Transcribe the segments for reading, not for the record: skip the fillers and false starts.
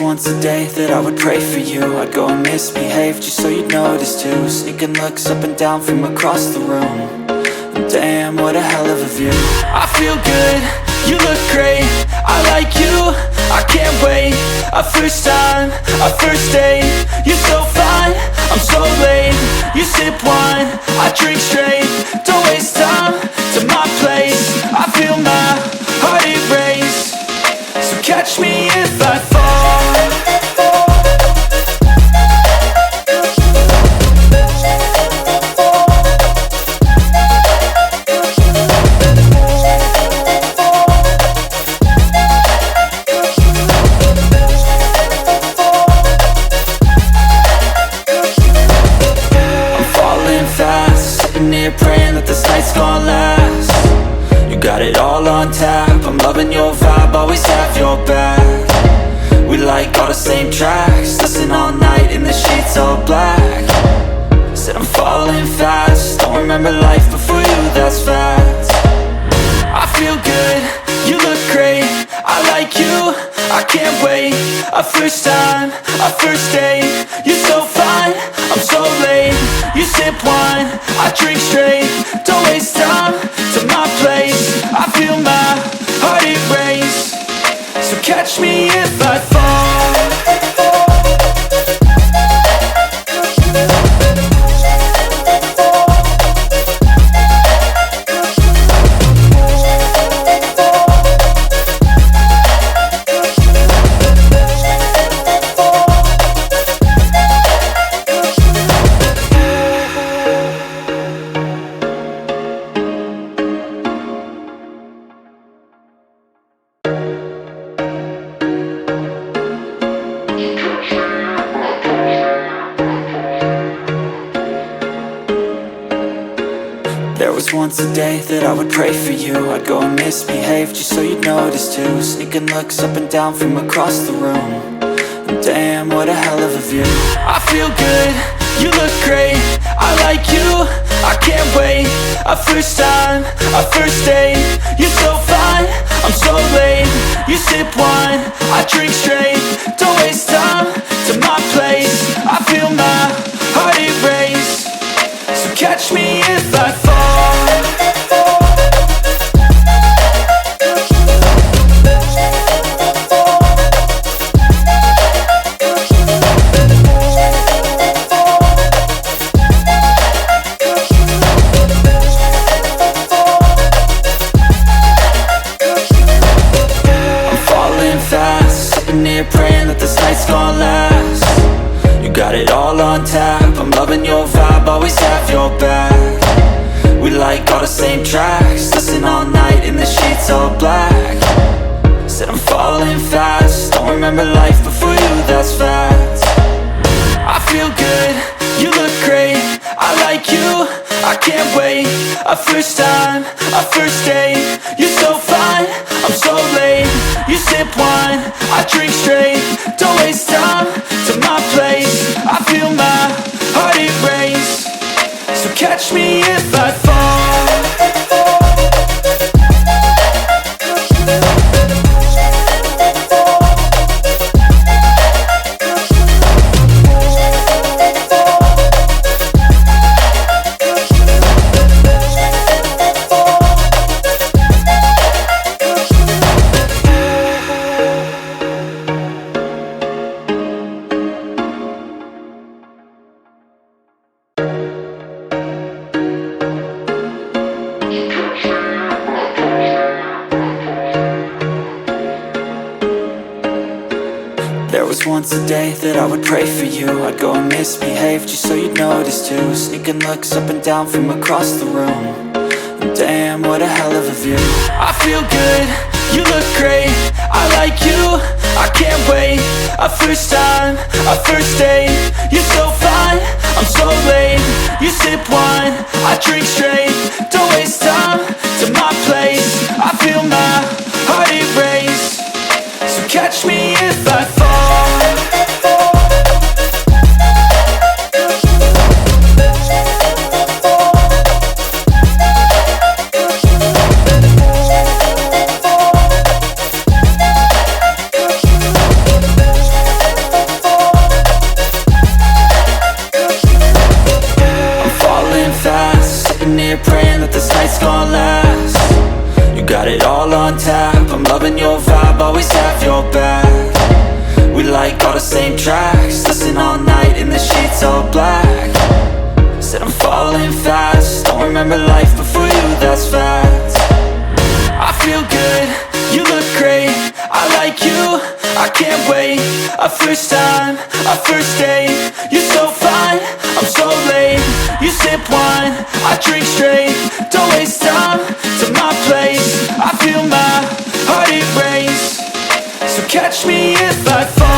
was once a day that I would pray for you. I'd go and misbehave just so you'd notice too. Sneaking looks up and down from across the room. And damn, what a hell of a view. I feel good, you look great, I like you, I can't wait. A first time, a first date, you're so fine, I'm so late. You sip wine, I drink straight, don't waste time to my place. I feel my heart erase, so catch me if I fall. Praying that this night's gonna last. You got it all on tap, I'm loving your vibe, always have your back. We like all the same tracks, listen all night in the sheets all black. Said I'm falling fast, don't remember life before you, that's fact. I feel good, you look great, I like you, I can't wait. A first time, a first date, you're so fine, I'm so late. You sip wine, I drink straight, don't waste time to my place. I feel my heart erase, so catch me if I fall. There was once a day that I would pray for you. I'd go and misbehave just so you'd notice too. Sneaking looks up and down from across the room. And damn, what a hell of a view. I feel good, you look great, I like you, I can't wait. A first time, a first date, you're so fine, I'm so late. You sip wine, I drink straight, don't waste time to my place. I feel my heart erase, so catch me if I fall. Praying that this night's gonna last. You got it all on tap, I'm loving your vibe, always have your back. We like all the same tracks, listen all night in the sheets all black. Said I'm falling fast, don't remember life before you, that's fact. I feel good, you look great, I like you, I can't wait. A first time, a first date, you're so fine, I'm so late. You sip wine, I drink straight, don't waste time to my place. I feel my heart erase, so catch me if I fall. There was once a day that I would pray for you. I'd go and misbehave just so you'd notice too. Sneaking looks up and down from across the room. And damn, what a hell of a view. I feel good, you look great, I like you, I can't wait. A first time, a first date, you're so fine, I'm so late. You sip wine, I drink straight, don't waste time to my place. I feel my heart erase, so catch me if I fall. it all on tap, I'm loving your vibe, always have your back. We like all the same tracks, listen all night in the sheets all black. Said I'm falling fast, don't remember life before you, that's fact. I feel good, you look great, I like you, I can't wait. A first time, a first date, you're so fine, I'm so late. You sip wine, I drink straight, don't waste time to my place. I feel my heart erase, so catch me if I fall.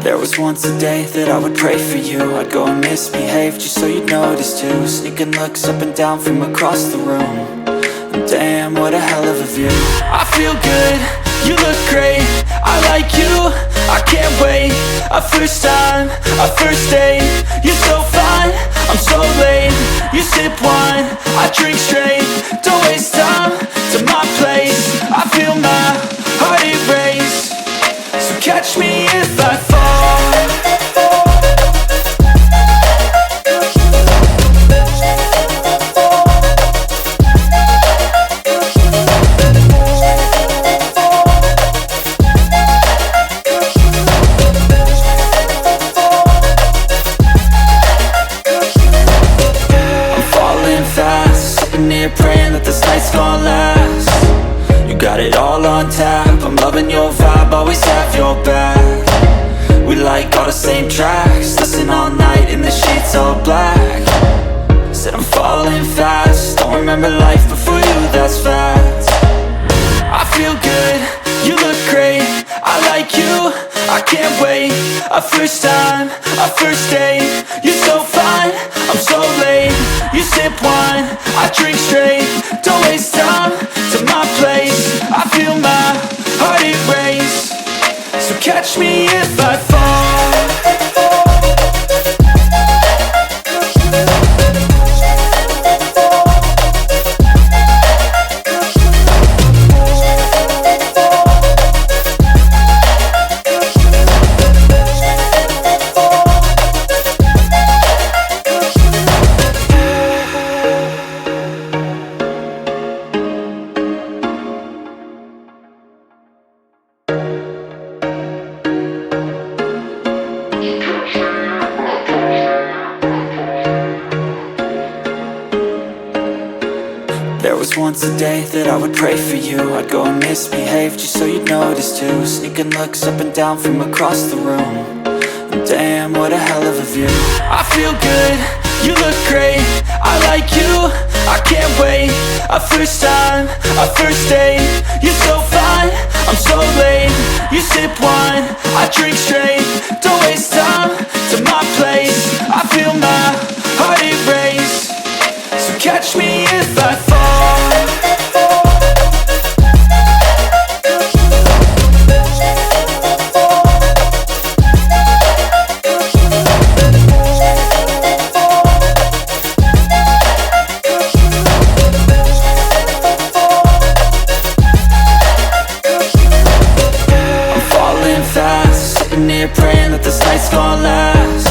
There was once a day that I would pray for you. I'd go and misbehave just so you'd notice too. Sneaking looks up and down from across the room, and damn, what a hell of a view. I feel good, you look great, I like you, I can't wait. A first time, a first date, you're so fine, I'm so late. You sip wine, I drink straight, don't waste time to my place. I feel my heart erase, so catch me if I fall. Praying that this night's gonna last. You got it all on tap, I'm loving your vibe, always have your back. We like all the same tracks, listen all night in the sheets all black. Said I'm falling fast, don't remember life before you, that's fact. I feel good, you look great, I like you, I can't wait. A first time, a first date, you're so fine, I'm so late. You sip wine, I drink straight, don't waste time to my place. I feel my heart erase, so catch me if I fall. There was once a day that I would pray for you. I'd go and misbehave just so you'd notice too. Sneaking looks up and down from across the room, and damn, what a hell of a view. I feel good, you look great, I like you, I can't wait. A first time, a first date, you're so fine, I'm so late. You sip wine, I drink straight, don't waste time to my place. I feel my heart erase, so catch me if I fall. Praying that this night's gonna last.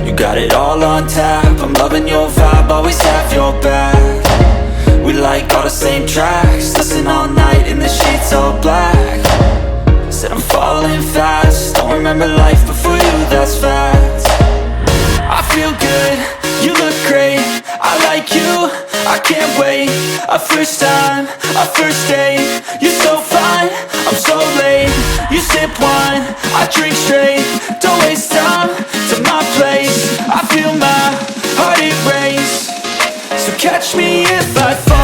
You got it all on tap, I'm loving your vibe, always have your back. We like all the same tracks, listen all night in the sheets all black. Said I'm falling fast, don't remember life before you, that's fact. I feel good, you look great, I like you, I can't wait. A first time, a first date, you're so fine, I'm so late. You sip wine, I drink straight, don't waste time to my place. I feel my heart erase, so catch me if I fall.